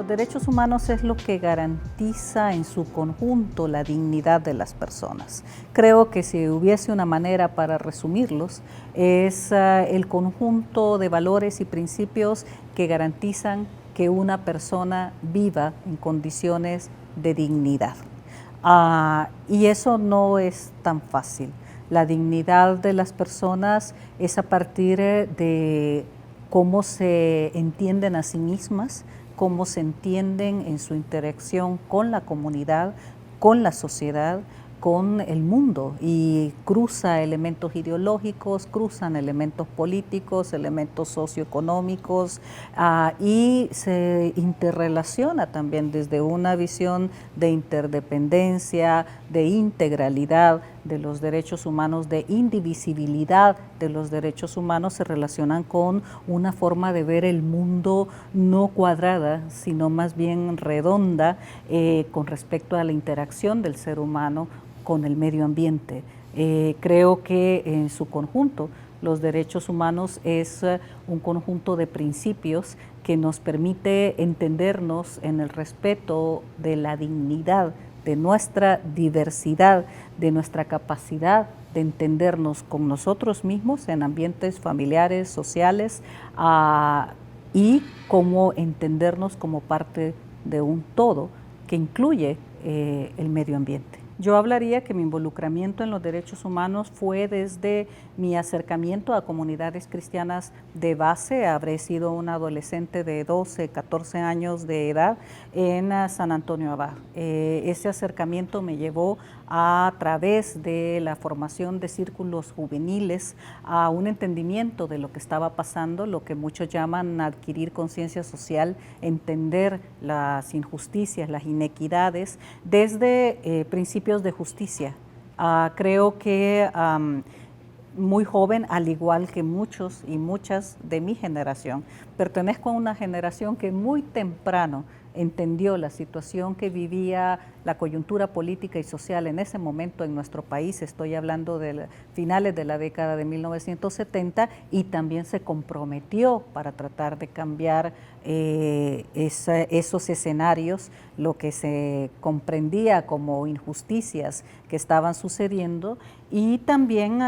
Los derechos humanos es lo que garantiza en su conjunto la dignidad de las personas. Creo que si hubiese una manera para resumirlos, es el conjunto de valores y principios que garantizan que una persona viva en condiciones de dignidad. Y eso no es tan fácil. La dignidad de las personas es a partir de cómo se entienden a sí mismas, cómo se entienden en su interacción con la comunidad, con la sociedad, con el mundo, y cruza elementos ideológicos, cruzan elementos políticos, elementos socioeconómicos, y se interrelaciona también desde una visión de interdependencia, de integralidad de los derechos humanos, de indivisibilidad de los derechos humanos. Se relacionan con una forma de ver el mundo no cuadrada, sino más bien redonda, con respecto a la interacción del ser humano con el medio ambiente. Creo que en su conjunto los derechos humanos es un conjunto de principios que nos permite entendernos en el respeto de la dignidad, de nuestra diversidad, de nuestra capacidad de entendernos con nosotros mismos en ambientes familiares, sociales, y cómo entendernos como parte de un todo que incluye el medio ambiente. Yo hablaría que mi involucramiento en los derechos humanos fue desde mi acercamiento a comunidades cristianas de base. Habré sido una adolescente de 12, 14 años de edad en San Antonio Abad. Ese acercamiento me llevó a través de la formación de círculos juveniles a un entendimiento de lo que estaba pasando, lo que muchos llaman adquirir conciencia social, entender las injusticias, las inequidades, desde principios de justicia. Creo que muy joven, al igual que muchos y muchas de mi generación, pertenezco a una generación que muy temprano entendió la situación que vivía la coyuntura política y social en ese momento en nuestro país. Estoy hablando de finales de la década de 1970, y también se comprometió para tratar de cambiar esos escenarios, lo que se comprendía como injusticias que estaban sucediendo, y también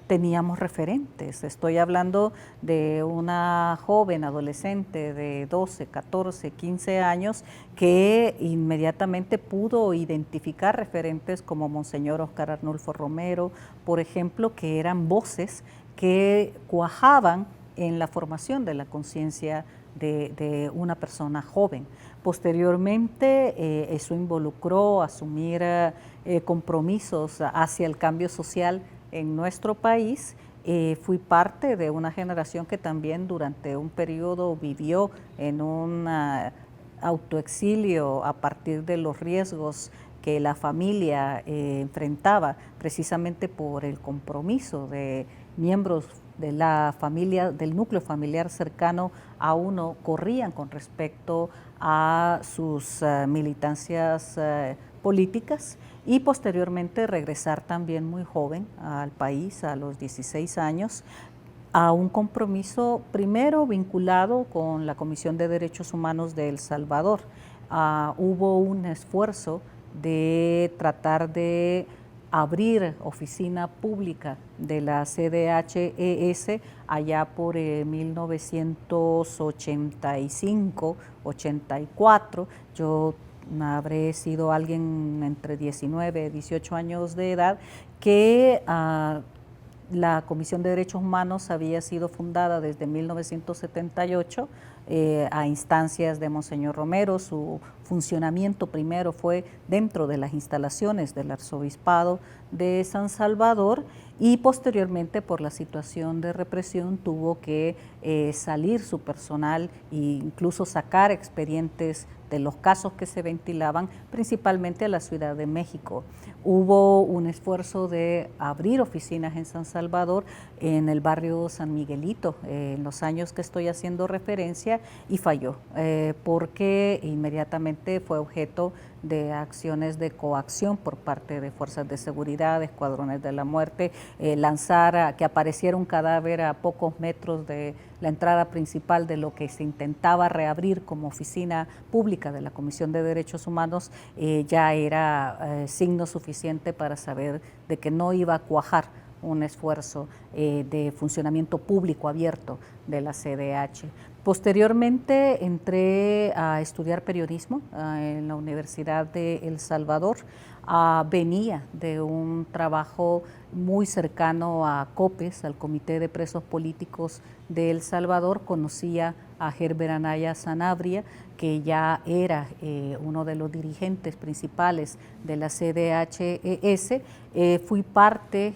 teníamos referentes. Estoy hablando de una joven adolescente de 12, 14, 15 años que inmediatamente pudo identificar referentes como Monseñor Óscar Arnulfo Romero, por ejemplo, que eran voces que cuajaban en la formación de la conciencia de una persona joven. Posteriormente, eso involucró asumir compromisos hacia el cambio social en nuestro país. Fui parte de una generación que también durante un periodo vivió en un autoexilio a partir de los riesgos que la familia enfrentaba, precisamente por el compromiso de miembros de la familia, del núcleo familiar cercano a uno, corrían con respecto a sus militancias políticas, y posteriormente regresar también muy joven al país, a los 16 años, a un compromiso primero vinculado con la Comisión de Derechos Humanos de El Salvador. Hubo un esfuerzo de tratar de abrir oficina pública de la CDHES allá por 1985, 84. Yo habré sido alguien entre 19 y 18 años de edad, que la Comisión de Derechos Humanos había sido fundada desde 1978 a instancias de Monseñor Romero. Su funcionamiento primero fue dentro de las instalaciones del Arzobispado de San Salvador, y posteriormente, por la situación de represión, tuvo que salir su personal e incluso sacar expedientes de los casos que se ventilaban, principalmente a la Ciudad de México. Hubo un esfuerzo de abrir oficinas en San Salvador, en el barrio San Miguelito, en los años que estoy haciendo referencia, y falló, porque inmediatamente fue objeto de acciones de coacción por parte de fuerzas de seguridad, escuadrones de la muerte, que apareciera un cadáver a pocos metros de la entrada principal de lo que se intentaba reabrir como oficina pública Pública de la Comisión de Derechos Humanos ya era signo suficiente para saber de que no iba a cuajar un esfuerzo de funcionamiento público abierto de la CDH. Posteriormente entré a estudiar periodismo en la Universidad de El Salvador. Venía de un trabajo muy cercano a COPES, al Comité de Presos Políticos de El Salvador. Conocía a Herbert Anaya Sanabria, que ya era uno de los dirigentes principales de la CDHES. Fui parte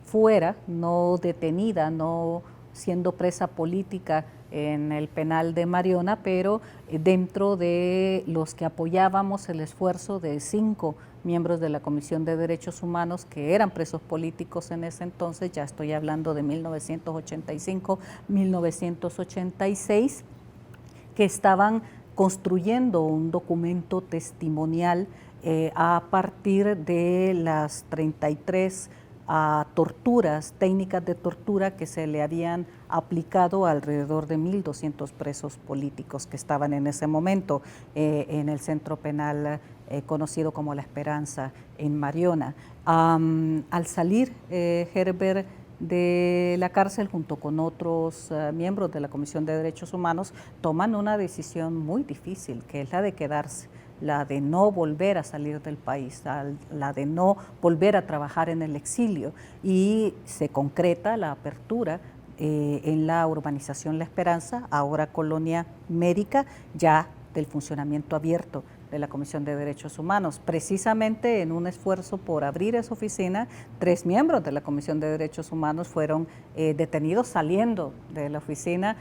fuera, no detenida, no siendo presa política en el penal de Mariona, pero dentro de los que apoyábamos el esfuerzo de 5 miembros de la Comisión de Derechos Humanos que eran presos políticos en ese entonces, ya estoy hablando de 1985, 1986, que estaban construyendo un documento testimonial a partir de las 33 torturas, técnicas de tortura que se le habían aplicado a alrededor de 1.200 presos políticos que estaban en ese momento en el centro penal conocido como La Esperanza en Mariona. Al salir Herbert de la cárcel junto con otros miembros de la Comisión de Derechos Humanos toman una decisión muy difícil, que es la de quedarse, la de no volver a salir del país, la de no volver a trabajar en el exilio, y se concreta la apertura en la urbanización La Esperanza, ahora Colonia Médica, ya del funcionamiento abierto de la Comisión de Derechos Humanos. Precisamente en un esfuerzo por abrir esa oficina, 3 miembros de la Comisión de Derechos Humanos fueron detenidos saliendo de la oficina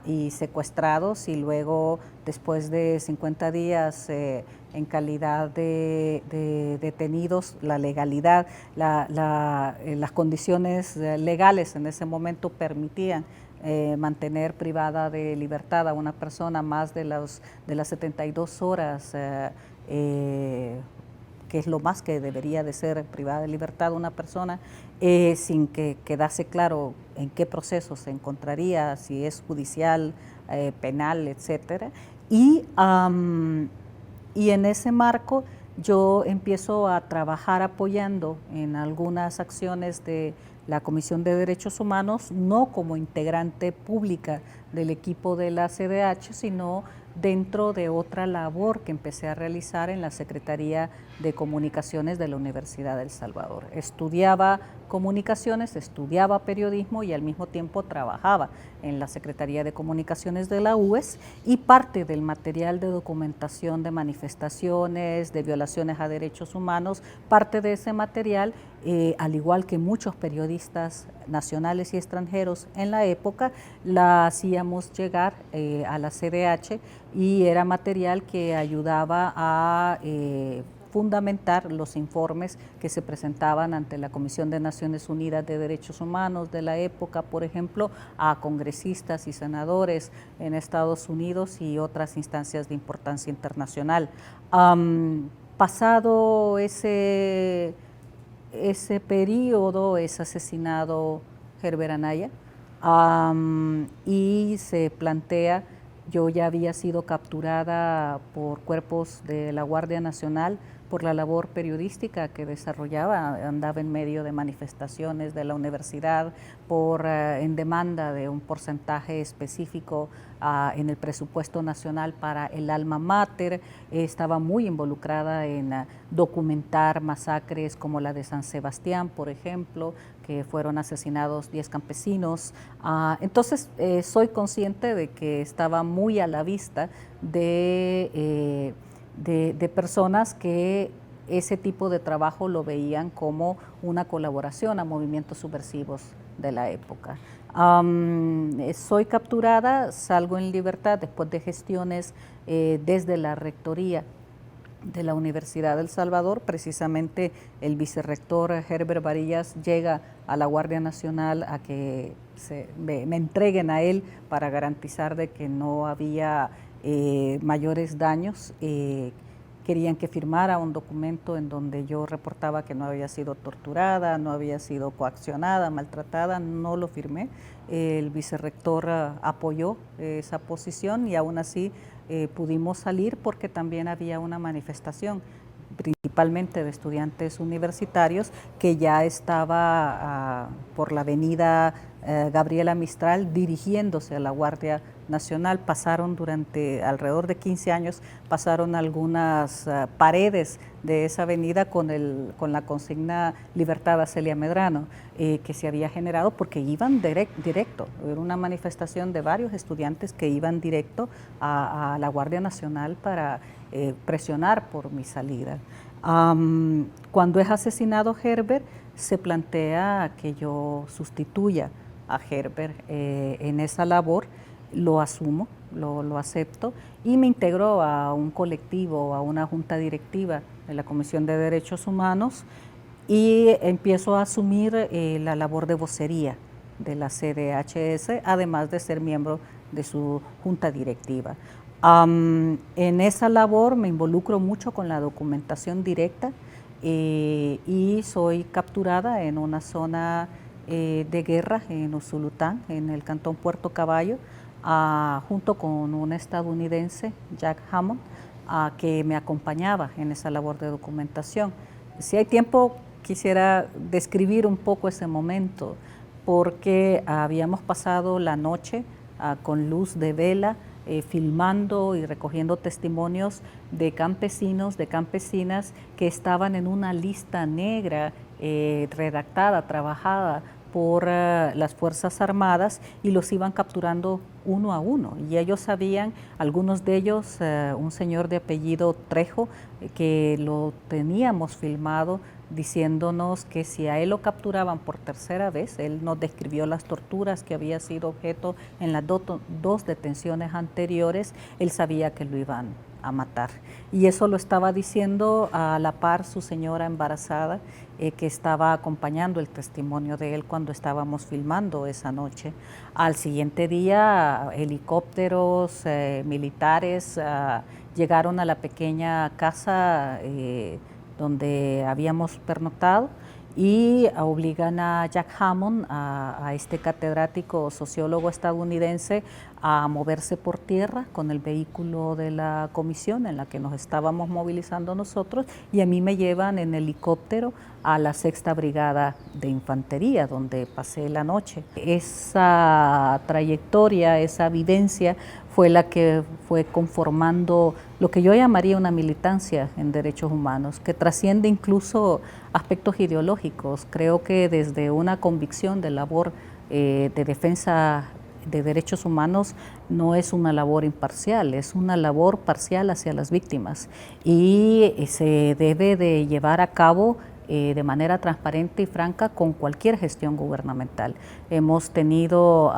y secuestrados, y luego, después de 50 días en calidad de detenidos, la legalidad, las condiciones legales en ese momento permitían mantener privada de libertad a una persona más de las 72 horas, que es lo más que debería de ser privada de libertad una persona, sin que quedase claro en qué proceso se encontraría, si es judicial, penal, etcétera. Y en ese marco yo empiezo a trabajar apoyando en algunas acciones de la Comisión de Derechos Humanos, no como integrante pública del equipo de la CDH, sino dentro de otra labor que empecé a realizar en la Secretaría de Comunicaciones de la Universidad de El Salvador. Estudiaba comunicaciones, estudiaba periodismo y al mismo tiempo trabajaba en la Secretaría de Comunicaciones de la UES, y parte del material de documentación de manifestaciones, de violaciones a derechos humanos, parte de ese material, al igual que muchos periodistas nacionales y extranjeros en la época, la hacíamos llegar a la CDH, y era material que ayudaba a fundamentar los informes que se presentaban ante la Comisión de Naciones Unidas de Derechos Humanos de la época, por ejemplo, a congresistas y senadores en Estados Unidos y otras instancias de importancia internacional. Pasado ese periodo, es asesinado Herbert Anaya, y se plantea, yo ya había sido capturada por cuerpos de la Guardia Nacional por la labor periodística que desarrollaba, andaba en medio de manifestaciones de la universidad en demanda de un porcentaje específico en el presupuesto nacional para el alma mater. Estaba muy involucrada en documentar masacres como la de San Sebastián, por ejemplo, que fueron asesinados 10 campesinos. Entonces, soy consciente de que estaba muy a la vista de personas que ese tipo de trabajo lo veían como una colaboración a movimientos subversivos de la época. Soy capturada, salgo en libertad después de gestiones desde la rectoría de la Universidad de El Salvador. Precisamente el vicerrector Herbert Varillas llega a la Guardia Nacional a que me entreguen a él para garantizar de que no había mayores daños. Querían que firmara un documento en donde yo reportaba que no había sido torturada, no había sido coaccionada, maltratada. No lo firmé. El vicerrector apoyó esa posición, y aún así pudimos salir porque también había una manifestación, principalmente de estudiantes universitarios, que ya estaba por la avenida Gabriela Mistral dirigiéndose a la Guardia Nacional. Pasaron durante alrededor de 15 años, pasaron algunas paredes de esa avenida con la consigna Libertad a Celia Medrano, que se había generado porque iban directo. Era una manifestación de varios estudiantes que iban directo a la Guardia Nacional para presionar por mi salida. Cuando es asesinado Herbert, se plantea que yo sustituya a Herbert en esa labor. Lo asumo, lo acepto y me integro a un colectivo, a una junta directiva de la Comisión de Derechos Humanos y empiezo a asumir la labor de vocería de la CDHS, además de ser miembro de su junta directiva. En esa labor me involucro mucho con la documentación directa y soy capturada en una zona de guerra en Usulután, en el cantón Puerto Caballo, junto con un estadounidense, Jack Hammond, que me acompañaba en esa labor de documentación. Si hay tiempo, quisiera describir un poco ese momento, porque habíamos pasado la noche con luz de vela, filmando y recogiendo testimonios de campesinos, de campesinas que estaban en una lista negra redactada, trabajada por las Fuerzas Armadas y los iban capturando uno a uno. Y ellos sabían, algunos de ellos, un señor de apellido Trejo, que lo teníamos filmado, diciéndonos que si a él lo capturaban por tercera vez, él nos describió las torturas que había sido objeto en las dos detenciones anteriores, él sabía que lo iban a matar. Y eso lo estaba diciendo a la par su señora embarazada, que estaba acompañando el testimonio de él cuando estábamos filmando esa noche. Al siguiente día, helicópteros militares llegaron a la pequeña casa donde habíamos pernoctado y obligan a Jack Hammond, a este catedrático sociólogo estadounidense, a moverse por tierra con el vehículo de la comisión en la que nos estábamos movilizando nosotros, y a mí me llevan en helicóptero a la 6ª Brigada de Infantería, donde pasé la noche. Esa trayectoria, esa vivencia fue la que fue conformando lo que yo llamaría una militancia en derechos humanos, que trasciende incluso aspectos ideológicos. Creo que desde una convicción de labor de defensa de derechos humanos no es una labor imparcial, es una labor parcial hacia las víctimas y se debe de llevar a cabo de manera transparente y franca con cualquier gestión gubernamental. Hemos tenido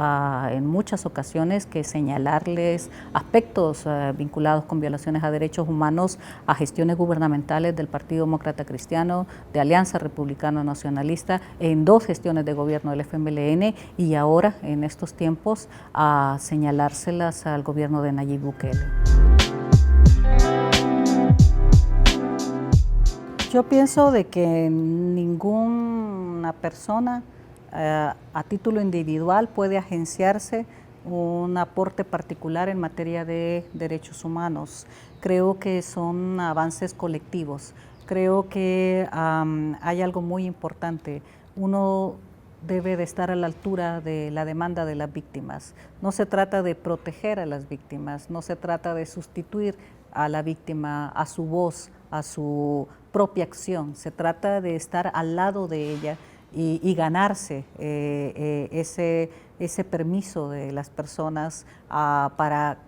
en muchas ocasiones que señalarles aspectos vinculados con violaciones a derechos humanos a gestiones gubernamentales del Partido Demócrata Cristiano, de Alianza Republicano Nacionalista, en 2 gestiones de gobierno del FMLN y ahora en estos tiempos a señalárselas al gobierno de Nayib Bukele. Yo pienso de que ninguna persona a título individual puede agenciarse un aporte particular en materia de derechos humanos. Creo que son avances colectivos. Creo que hay algo muy importante. Uno debe de estar a la altura de la demanda de las víctimas. No se trata de proteger a las víctimas, no se trata de sustituir a la víctima, a su voz, a su propia acción. Se trata de estar al lado de ella y ganarse ese permiso de las personas para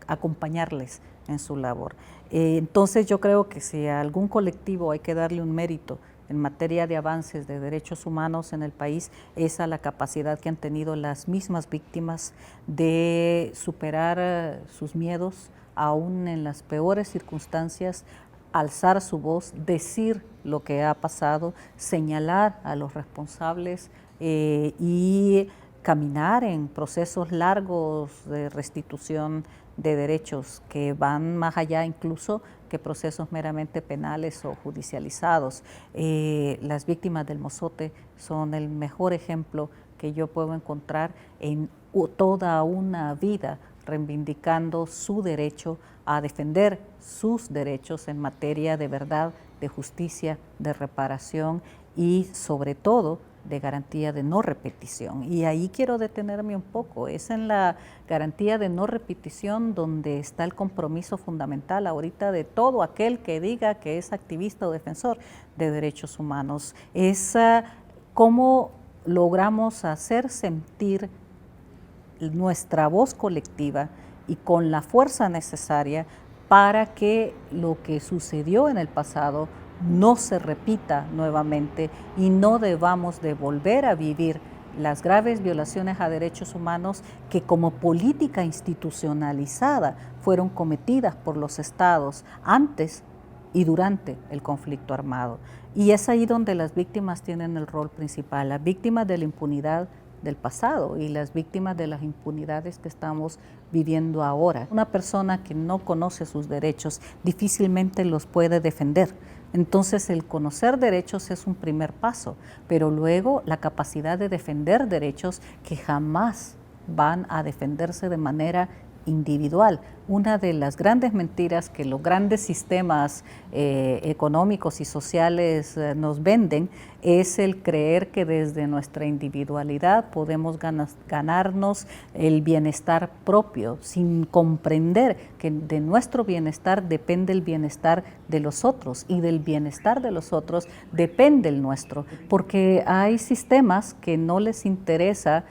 acompañarles en su labor. Entonces yo creo que si a algún colectivo hay que darle un mérito en materia de avances de derechos humanos en el país, es a la capacidad que han tenido las mismas víctimas de superar sus miedos, aún en las peores circunstancias, alzar su voz, decir lo que ha pasado, señalar a los responsables y caminar en procesos largos de restitución de derechos que van más allá incluso que procesos meramente penales o judicializados. Las víctimas del Mozote son el mejor ejemplo que yo puedo encontrar en toda una vida reivindicando su derecho a defender sus derechos en materia de verdad, de justicia, de reparación y sobre todo de garantía de no repetición. Y ahí quiero detenerme un poco. Es en la garantía de no repetición donde está el compromiso fundamental ahorita de todo aquel que diga que es activista o defensor de derechos humanos. Es cómo logramos hacer sentir nuestra voz colectiva y con la fuerza necesaria para que lo que sucedió en el pasado no se repita nuevamente y no debamos de volver a vivir las graves violaciones a derechos humanos que como política institucionalizada fueron cometidas por los estados antes y durante el conflicto armado. Y es ahí donde las víctimas tienen el rol principal, las víctimas de la impunidad del pasado y las víctimas de las impunidades que estamos viviendo ahora. Una persona que no conoce sus derechos difícilmente los puede defender. Entonces el conocer derechos es un primer paso, pero luego la capacidad de defender derechos que jamás van a defenderse de manera individual. Una de las grandes mentiras que los grandes sistemas económicos y sociales nos venden es el creer que desde nuestra individualidad podemos ganarnos el bienestar propio, sin comprender que de nuestro bienestar depende el bienestar de los otros y del bienestar de los otros depende el nuestro, porque hay sistemas que no les interesa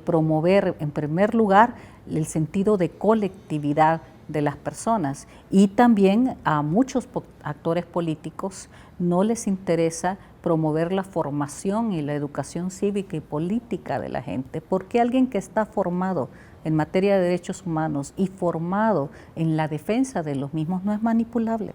promover en primer lugar el sentido de colectividad de las personas y también a muchos actores políticos no les interesa promover la formación y la educación cívica y política de la gente, porque alguien que está formado en materia de derechos humanos y formado en la defensa de los mismos no es manipulable.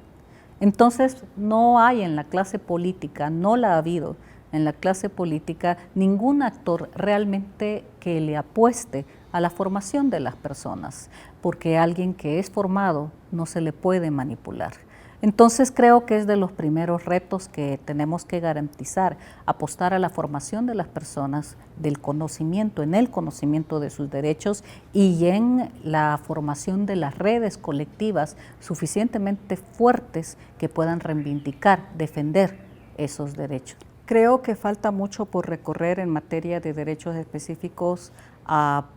Entonces no hay en la clase política, no la ha habido en la clase política ningún actor realmente que le apueste a la formación de las personas, porque alguien que es formado no se le puede manipular. Entonces creo que es de los primeros retos que tenemos que garantizar, apostar a la formación de las personas, del conocimiento, en el conocimiento de sus derechos y en la formación de las redes colectivas suficientemente fuertes que puedan reivindicar, defender esos derechos. Creo que falta mucho por recorrer en materia de derechos específicos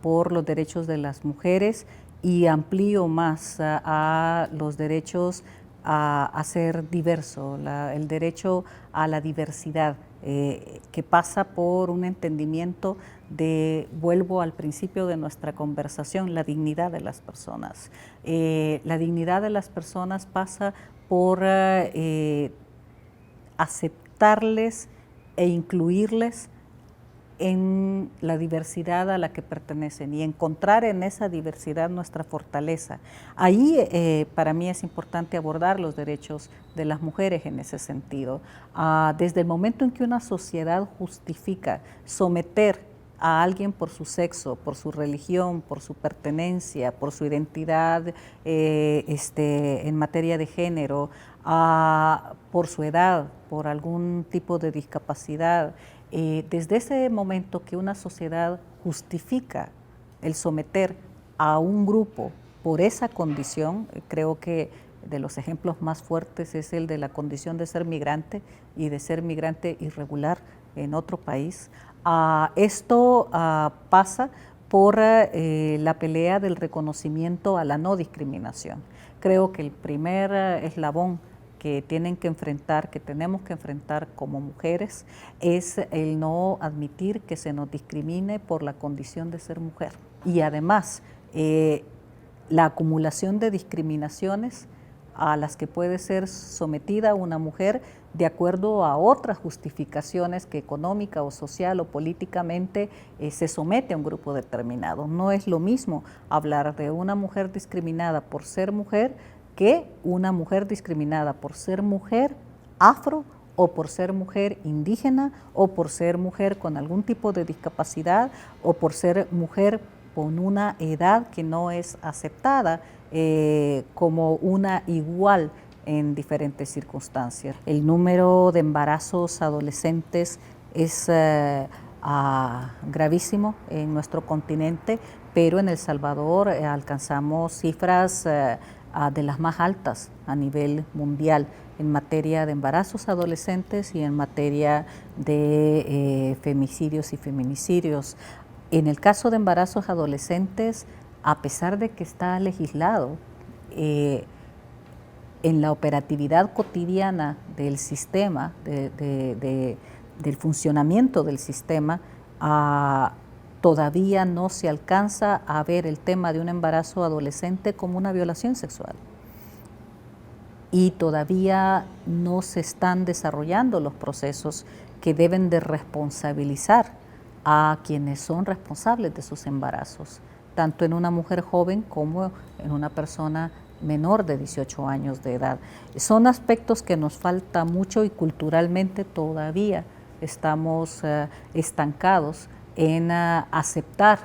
por los derechos de las mujeres y amplío más a los derechos a ser diverso, el derecho a la diversidad, que pasa por un entendimiento de, vuelvo al principio de nuestra conversación, la dignidad de las personas. La dignidad de las personas pasa por aceptarles e incluirles en la diversidad a la que pertenecen y encontrar en esa diversidad nuestra fortaleza. Ahí para mí es importante abordar los derechos de las mujeres en ese sentido. Desde el momento en que una sociedad justifica someter a alguien por su sexo, por su religión, por su pertenencia, por su identidad en materia de género, por su edad, por algún tipo de discapacidad, desde ese momento que una sociedad justifica el someter a un grupo por esa condición, creo que de los ejemplos más fuertes es el de la condición de ser migrante y de ser migrante irregular en otro país. Esto pasa por la pelea del reconocimiento a la no discriminación. Creo que el primer eslabón que tienen que enfrentar, que tenemos que enfrentar como mujeres, es el no admitir que se nos discrimine por la condición de ser mujer. Y además, la acumulación de discriminaciones a las que puede ser sometida una mujer de acuerdo a otras justificaciones que económica o social o políticamente se somete a un grupo determinado. No es lo mismo hablar de una mujer discriminada por ser mujer que una mujer discriminada por ser mujer afro o por ser mujer indígena o por ser mujer con algún tipo de discapacidad o por ser mujer con una edad que no es aceptada como una igual en diferentes circunstancias. El número de embarazos adolescentes es gravísimo en nuestro continente, pero en El Salvador alcanzamos cifras de las más altas a nivel mundial en materia de embarazos adolescentes y en materia de femicidios y feminicidios. En el caso de embarazos adolescentes, a pesar de que está legislado, en la operatividad cotidiana del sistema, del funcionamiento del sistema, todavía no se alcanza a ver el tema de un embarazo adolescente como una violación sexual. Y todavía no se están desarrollando los procesos que deben de responsabilizar a quienes son responsables de sus embarazos, tanto en una mujer joven como en una persona menor de 18 años de edad. Son aspectos que nos falta mucho y culturalmente todavía estamos estancados en aceptar,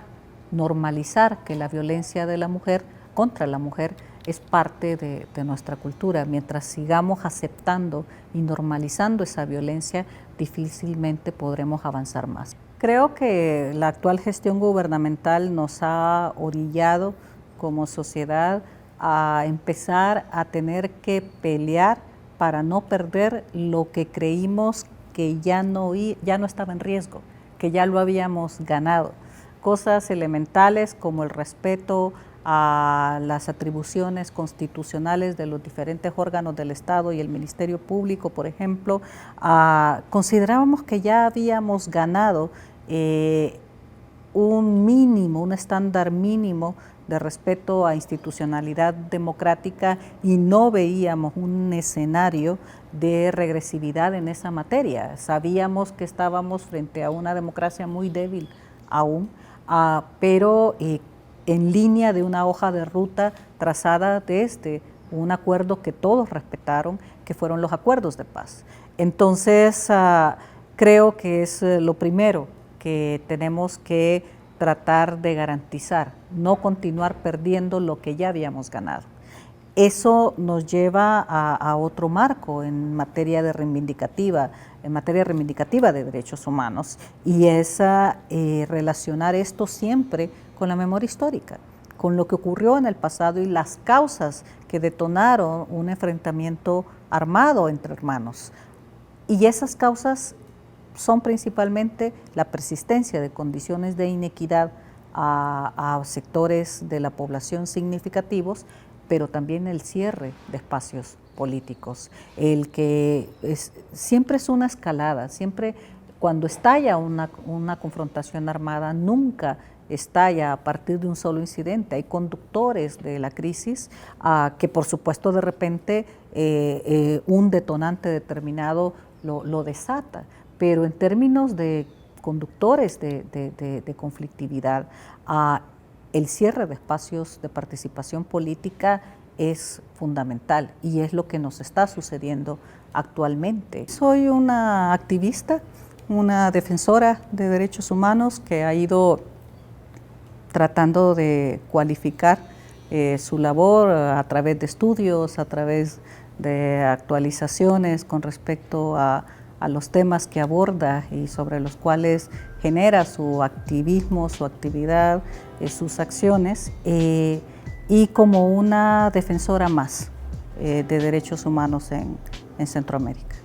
normalizar que la violencia de la mujer contra la mujer es parte de nuestra cultura. Mientras sigamos aceptando y normalizando esa violencia, difícilmente podremos avanzar más. Creo que la actual gestión gubernamental nos ha orillado como sociedad a empezar a tener que pelear para no perder lo que creímos que ya no estaba en riesgo, que ya lo habíamos ganado. Cosas elementales como el respeto a las atribuciones constitucionales de los diferentes órganos del Estado y el Ministerio Público, por ejemplo, considerábamos que ya habíamos ganado un estándar mínimo de respeto a institucionalidad democrática y no veíamos un escenario de regresividad en esa materia. Sabíamos que estábamos frente a una democracia muy débil aún, pero en línea de una hoja de ruta trazada desde un acuerdo que todos respetaron, que fueron los acuerdos de paz. Entonces, creo que es lo primero que tenemos que tratar de garantizar, no continuar perdiendo lo que ya habíamos ganado. Eso nos lleva a otro marco en materia reivindicativa de derechos humanos, y es relacionar esto siempre con la memoria histórica, con lo que ocurrió en el pasado y las causas que detonaron un enfrentamiento armado entre hermanos. Y esas causas son principalmente la persistencia de condiciones de inequidad a sectores de la población significativos, pero también el cierre de espacios políticos, el que siempre es una escalada, siempre cuando estalla una confrontación armada, nunca estalla a partir de un solo incidente. Hay conductores de la crisis que por supuesto de repente un detonante determinado lo desata, pero en términos de conductores de conflictividad, el cierre de espacios de participación política es fundamental y es lo que nos está sucediendo actualmente. Soy una activista, una defensora de derechos humanos que ha ido tratando de cualificar su labor a través de estudios, a través de actualizaciones con respecto a los temas que aborda y sobre los cuales genera su activismo, su actividad, sus acciones, y como una defensora más de derechos humanos en Centroamérica.